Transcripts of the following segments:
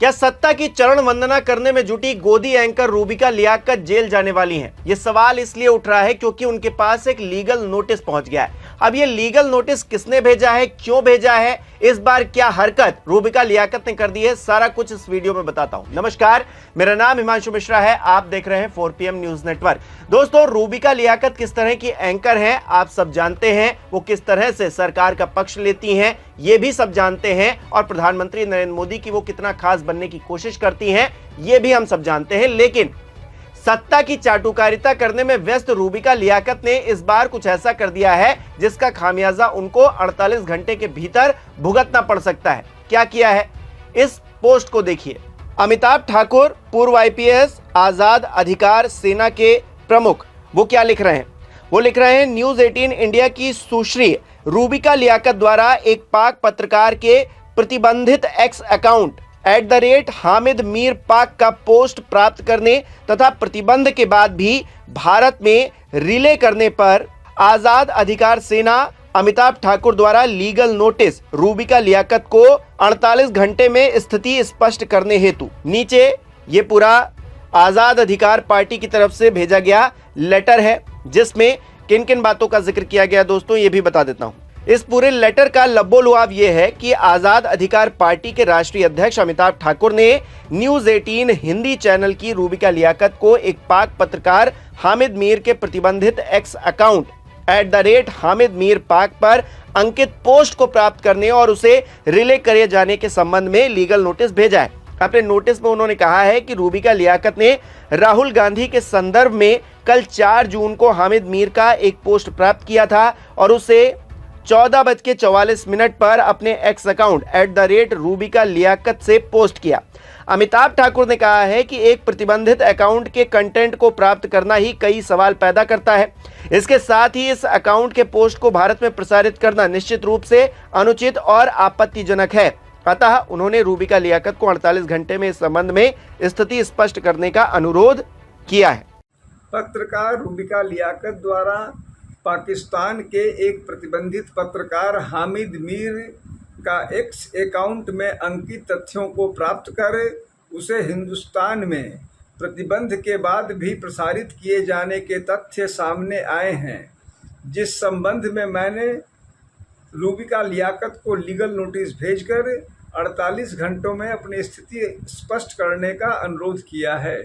क्या सत्ता की चरण वंदना करने में जुटी गोदी एंकर रूबिका लियाकत जेल जाने वाली हैं? ये सवाल इसलिए उठ रहा है क्योंकि उनके पास एक लीगल नोटिस पहुंच गया है। अब ये लीगल नोटिस किसने भेजा है, क्यों भेजा है, इस बार क्या हरकत रूबिका लियाकत ने कर दी है, सारा कुछ इस वीडियो में बताता हूं। नमस्कार, मेरा नाम हिमांशु मिश्रा है, आप देख रहे हैं 4PM न्यूज नेटवर्क। दोस्तों, रूबिका लियाकत किस तरह की एंकर हैं आप सब जानते हैं। वो किस तरह से सरकार का पक्ष लेती हैं ये भी सब जानते हैं, और प्रधानमंत्री नरेंद्र मोदी की वो कितना खास बनने की कोशिश करती हैं ये भी हम सब जानते हैं। लेकिन सत्ता की चाटुकारिता करने में व्यस्त रूबिका लियाकत ने इस बार कुछ ऐसा कर दिया है जिसका खामियाजा उनको 48 घंटे के भीतर भुगतना पड़ सकता है। क्या किया है, इस पोस्ट को देखिए। अमिताभ ठाकुर, पूर्व IPS, आजाद अधिकार सेना के प्रमुख, वो क्या लिख रहे हैं? वो लिख रहे हैं, न्यूज 18 इंडिया की सुश्री रूबिका लियाकत द्वारा एक पाक पत्रकार के प्रतिबंधित एक्स अकाउंट @हामिद मीर पाक का पोस्ट प्राप्त करने तथा प्रतिबंध के बाद भी भारत में रिले करने पर आजाद अधिकार सेना अमिताभ ठाकुर द्वारा लीगल नोटिस रूबिका लियाकत को 48 घंटे में स्थिति स्पष्ट करने हेतु। नीचे ये पूरा आजाद अधिकार पार्टी की तरफ से भेजा गया लेटर है जिसमें किन किन बातों का जिक्र किया गया दोस्तों ये भी बता देता हूं। इस पूरे लेटर का लब्बो-लुआब यह है कि आजाद अधिकार पार्टी के राष्ट्रीय अध्यक्ष अमिताभ ठाकुर ने न्यूज 18 हिंदी चैनल की रूबिका लियाकत को एक पाक पत्रकार हामिद मीर के प्रतिबंधित एक्स अकाउंट @हामिद मीर पाक पर अंकित पोस्ट को प्राप्त करने और उसे रिले करे जाने के संबंध में लीगल नोटिस भेजा है। अपने नोटिस में उन्होंने कहा है कि रूबिका लियाकत ने राहुल गांधी के संदर्भ में कल 4 जून को हामिद मीर का एक पोस्ट प्राप्त किया था और उसे 14:44 पर अपने एक्स अकाउंट @रूबिका लियाकत से पोस्ट किया। अमिताभ ठाकुर ने कहा है कि एक प्रतिबंधित अकाउंट के कंटेंट को प्राप्त करना ही कई सवाल पैदा करता है। इसके साथ ही इस अकाउंट के पोस्ट को भारत में प्रसारित करना निश्चित रूप से अनुचित और आपत्तिजनक है। अतः उन्होंने रूबिका लियाकत को 48 घंटे में इस संबंध में स्थिति स्पष्ट करने का अनुरोध किया है। पत्रकार रूबिका लियाकत द्वारा पाकिस्तान के एक प्रतिबंधित पत्रकार हामिद मीर का एक्स अकाउंट में अंकित तथ्यों को प्राप्त कर उसे हिंदुस्तान में प्रतिबंध के बाद भी प्रसारित किए जाने के तथ्य सामने आए हैं, जिस संबंध में मैंने रूबिका लियाकत को लीगल नोटिस भेजकर 48 घंटों में अपनी स्थिति स्पष्ट करने का अनुरोध किया है।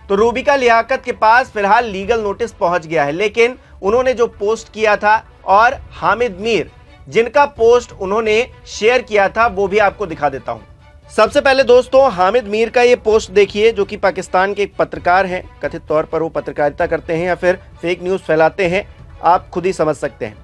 तो रूबिका लियाकत के पास फिलहाल लीगल नोटिस पहुंच गया है, लेकिन उन्होंने जो पोस्ट किया था और हामिद मीर जिनका पोस्ट उन्होंने शेयर किया था वो भी आपको दिखा देता हूं। सबसे पहले दोस्तों हामिद मीर का ये पोस्ट देखिए, जो कि पाकिस्तान के एक पत्रकार हैं। कथित तौर पर वो पत्रकारिता करते हैं या फिर फेक न्यूज फैलाते हैं, आप खुद ही समझ सकते हैं।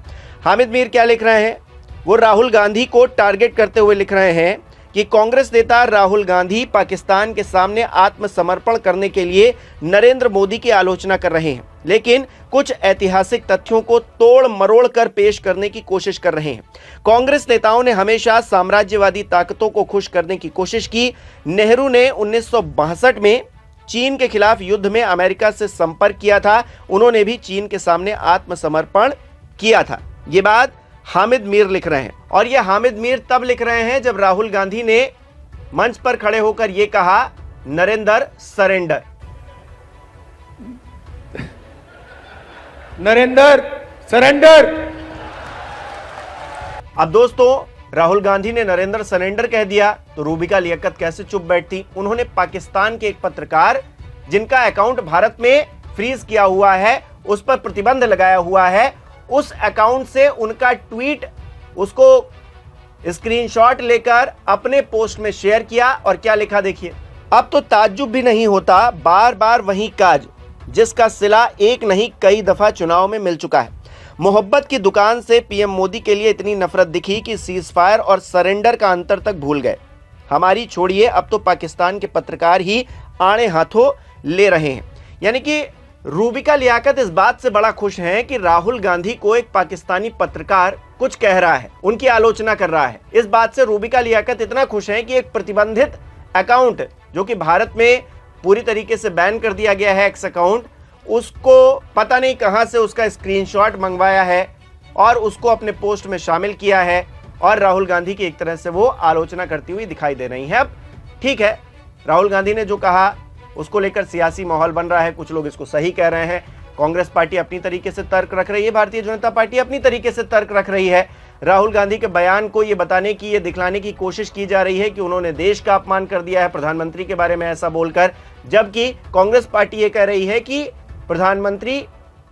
हामिद मीर क्या लिख रहे हैं? वो राहुल गांधी को टारगेट करते हुए लिख रहे हैं कि कांग्रेस नेता राहुल गांधी पाकिस्तान के सामने आत्मसमर्पण करने के लिए नरेंद्र मोदी की आलोचना कर रहे हैं, लेकिन कुछ ऐतिहासिक तथ्यों को तोड़ मरोड़ कर पेश करने की कोशिश कर रहे हैं। कांग्रेस नेताओं ने हमेशा साम्राज्यवादी ताकतों को खुश करने की कोशिश की। नेहरू ने 1962 में चीन के खिलाफ युद्ध में अमेरिका से संपर्क किया था, उन्होंने भी चीन के सामने आत्मसमर्पण किया था। ये बात हामिद मीर लिख रहे हैं, और ये हामिद मीर तब लिख रहे हैं जब राहुल गांधी ने मंच पर खड़े होकर यह कहा, नरेंद्र सरेंडर। नरेंद्र सरेंडर। अब दोस्तों राहुल गांधी ने नरेंद्र सरेंडर कह दिया तो रूबिका लियाकत कैसे चुप बैठती? उन्होंने पाकिस्तान के एक पत्रकार जिनका अकाउंट भारत में फ्रीज किया हुआ है, उस पर प्रतिबंध लगाया हुआ है, उस अकाउंट से उनका ट्वीट उसको स्क्रीनशॉट लेकर अपने पोस्ट में शेयर किया और क्या लिखा देखिए। अब तो ताज्जुब भी नहीं होता, बार बार वही काज जिसका सिला एक नहीं कई दफा चुनाव में मिल चुका है। मोहब्बत की दुकान से PM मोदी के लिए इतनी नफरत दिखी कि सीज फायर और सरेंडर का अंतर तक भूल गए। हमारी छोड़िए, अब तो पाकिस्तान के पत्रकार ही आड़े हाथों ले रहे हैं। यानी कि रूबिका लियाकत इस बात से बड़ा खुश हैं कि राहुल गांधी को एक पाकिस्तानी पत्रकार कुछ कह रहा है, उनकी आलोचना कर रहा है। इस बात से रूबिका लियाकत इतना खुश हैं कि एक प्रतिबंधित अकाउंट जो कि भारत में पूरी तरीके से बैन कर दिया गया है एक्स अकाउंट, उसको पता नहीं कहां से उसका स्क्रीनशॉट मंगवाया है और उसको अपने पोस्ट में शामिल किया है और राहुल गांधी की एक तरह से वो आलोचना करती हुई दिखाई दे रही है। अब ठीक है, राहुल गांधी ने जो कहा उसको लेकर सियासी माहौल बन रहा है। कुछ लोग इसको सही कह रहे हैं। कांग्रेस पार्टी अपनी तरीके से तर्क रख रही है, भारतीय जनता पार्टी अपनी तरीके से तर्क रख रही है। राहुल गांधी के बयान को ये बताने की, ये दिखलाने की कोशिश की जा रही है कि उन्होंने देश का अपमान कर दिया है प्रधानमंत्री के बारे में ऐसा बोलकर, जबकि कांग्रेस पार्टी ये कह रही है कि प्रधानमंत्री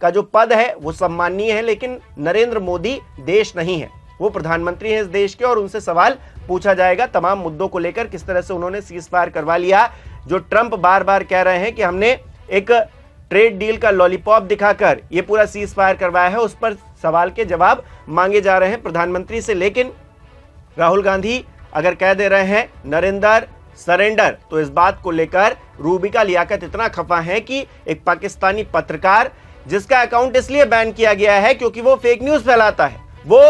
का जो पद है वो सम्माननीय है, लेकिन नरेंद्र मोदी देश नहीं है, वो प्रधानमंत्री है इस देश के और उनसे सवाल पूछा जाएगा तमाम मुद्दों को लेकर। किस तरह से उन्होंने सीज फायर करवा लिया, जो ट्रंप बार बार कह रहे हैं कि हमने एक ट्रेड डील का लॉलीपॉप दिखाकर ये पूरा सीज फायर करवाया है, उस पर सवाल के जवाब मांगे जा रहे हैं प्रधानमंत्री से। लेकिन राहुल गांधी अगर कह दे रहे हैं नरेंद्र सरेंडर, तो इस बात को लेकर रूबिका लियाकत इतना खफा है कि एक पाकिस्तानी पत्रकार, जिसका अकाउंट इसलिए बैन किया गया है क्योंकि वो फेक न्यूज फैलाता है, वो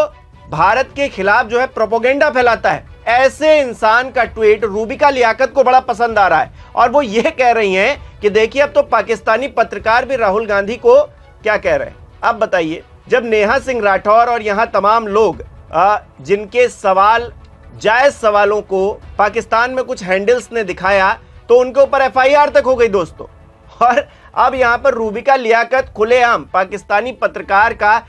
भारत के खिलाफ जो है प्रोपोगेंडा फैलाता है, ऐसे इंसान का ट्वीट रूबिका लियाकत को बड़ा पसंद आ रहा है और वो ये कह रही हैं कि देखिए अब तो पाकिस्तानी पत्रकार भी राहुल गांधी को क्या कह रहे हैं। अब बताइए, जब नेहा सिंह राठौर और यहां तमाम लोग जिनके सवाल जायज सवालों को पाकिस्तान में कुछ हैंडल्स ने दिखाया तो उनके ऊपर एफआईआर तक हो गई दोस्तों, और अब यहां पर रूबिका लियाकत खुलेआम पाकिस्तानी पत्रकार का,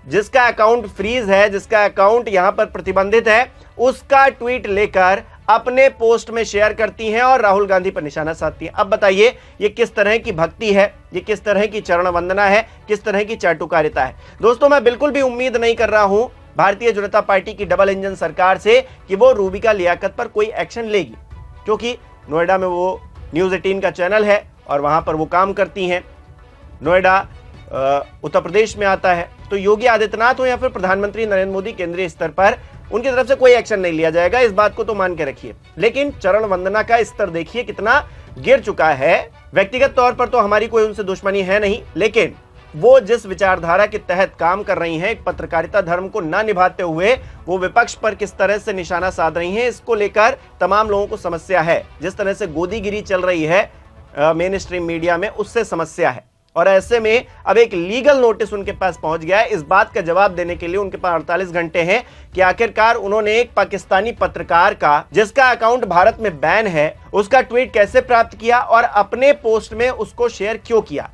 जिसका अकाउंट फ्रीज है, जिसका अकाउंट यहां पर प्रतिबंधित है, उसका ट्वीट लेकर अपने पोस्ट में शेयर करती हैं और राहुल गांधी पर निशाना साधती हैं। अब बताइए ये किस तरह की भक्ति है, ये किस तरह की चरण वंदना है, किस तरह की चाटुकारिता है। दोस्तों मैं बिल्कुल भी उम्मीद नहीं कर रहा हूं भारतीय जनता पार्टी की डबल इंजन सरकार से कि वो रूबिका लियाकत पर कोई एक्शन लेगी, क्योंकि नोएडा में वो न्यूज़ 18 का चैनल है और वहां पर वो काम करती हैं। नोएडा उत्तर प्रदेश में आता है, तो योगी आदित्यनाथ हो या फिर प्रधानमंत्री नरेंद्र मोदी केंद्रीय स्तर पर उनकी तरफ से कोई एक्शन नहीं लिया जाएगा, इस बात को तो मान के रखिए। लेकिन चरण वंदना का स्तर देखिए कितना गिर चुका है। व्यक्तिगत तौर पर तो हमारी कोई उनसे दुश्मनी है नहीं, लेकिन वो जिस विचारधारा के तहत काम कर रही हैं, एक पत्रकारिता धर्म को ना निभाते हुए वो विपक्ष पर किस तरह से निशाना साध रही हैं, इसको लेकर तमाम लोगों को समस्या है। जिस तरह से गोदीगिरी चल रही है मेन स्ट्रीम मीडिया में, उससे समस्या है। और ऐसे में अब एक लीगल नोटिस उनके पास पहुंच गया है। इस बात का जवाब देने के लिए उनके पास 48 घंटे हैं कि आखिरकार उन्होंने एक पाकिस्तानी पत्रकार का, जिसका अकाउंट भारत में बैन है, उसका ट्वीट कैसे प्राप्त किया और अपने पोस्ट में उसको शेयर क्यों किया।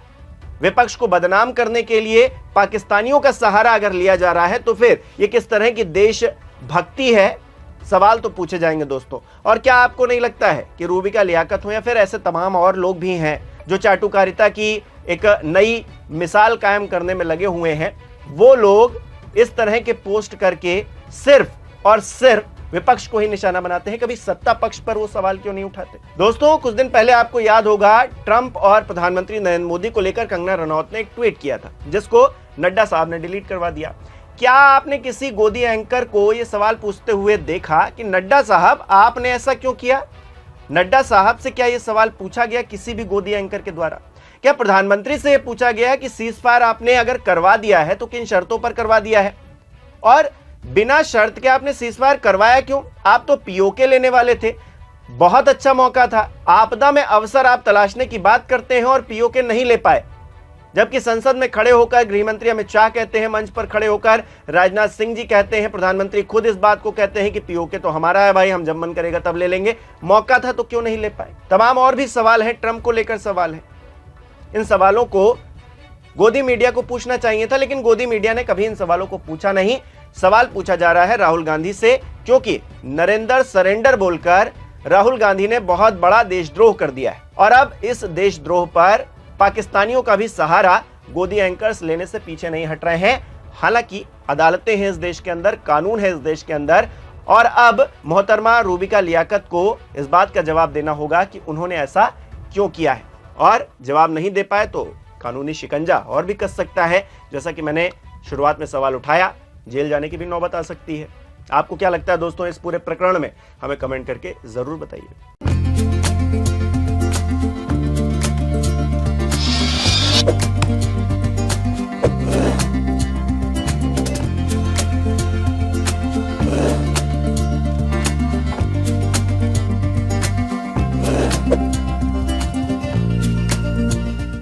विपक्ष को बदनाम करने के लिए पाकिस्तानियों का सहारा अगर लिया जा रहा है तो फिर ये किस तरह की देशभक्ति है, सवाल तो पूछे जाएंगे दोस्तों। और क्या आपको नहीं लगता है कि रूबिका लियाकत हो या फिर ऐसे तमाम और लोग भी हैं जो चाटुकारिता की एक नई मिसाल कायम करने में लगे हुए हैं, वो लोग इस तरह के पोस्ट करके सिर्फ और सिर्फ विपक्ष को ही निशाना बनाते हैं, कभी सत्ता पक्ष पर वो सवाल क्यों नहीं उठाते। दोस्तों कुछ दिन पहले आपको याद होगा ट्रंप और प्रधानमंत्री नरेंद्र मोदी को लेकर कंगना रनौत ने एक ट्वीट किया था, जिसको नड्डा साहब ने डिलीट करवा दिया। क्या आपने किसी गोदी एंकर को यह सवाल पूछते हुए देखा कि नड्डा साहब आपने ऐसा क्यों किया? नड्डा साहब से क्या यह सवाल पूछा गया किसी भी गोदी एंकर के द्वारा? क्या प्रधानमंत्री से यह पूछा गया कि सीज फायर आपने अगर करवा दिया है तो किन शर्तों पर करवा दिया है, और बिना शर्त के आपने सीज फायर करवाया क्यों? आप तो पीओके लेने वाले थे, बहुत अच्छा मौका था, आपदा में अवसर आप तलाशने की बात करते हैं और पीओके नहीं ले पाए। जबकि संसद में खड़े होकर गृह मंत्री अमित शाह कहते हैं, मंच पर खड़े होकर राजनाथ सिंह जी कहते हैं, प्रधानमंत्री खुद इस बात को कहते हैं कि पीओके तो हमारा है भाई, हम जब मन करेगा तब ले लेंगे। मौका था तो क्यों नहीं ले पाए? तमाम और भी सवाल हैं, ट्रंप को लेकर सवाल है। इन सवालों को गोदी मीडिया को पूछना चाहिए था, लेकिन गोदी मीडिया ने कभी इन सवालों को पूछा नहीं। सवाल पूछा जा रहा है राहुल गांधी से, क्योंकि नरेंद्र सरेंडर बोलकर राहुल गांधी ने बहुत बड़ा देशद्रोह कर दिया है और अब इस देशद्रोह पर पाकिस्तानियों का भी सहारा गोदी एंकर्स लेने से पीछे नहीं हट रहे हैं। हालांकि अदालतें हैं इस देश के अंदर, कानून है इस देश के अंदर, और अब मोहतरमा रूबिका लियाकत को इस बात का जवाब देना होगा कि उन्होंने ऐसा क्यों किया है, और जवाब नहीं दे पाए तो कानूनी शिकंजा और भी कस सकता है। जैसा कि मैंने शुरुआत में सवाल उठाया, जेल जाने की भी नौबत आ सकती है। आपको क्या लगता है दोस्तों इस पूरे प्रकरण में? हमें कमेंट करके जरूर बताइए।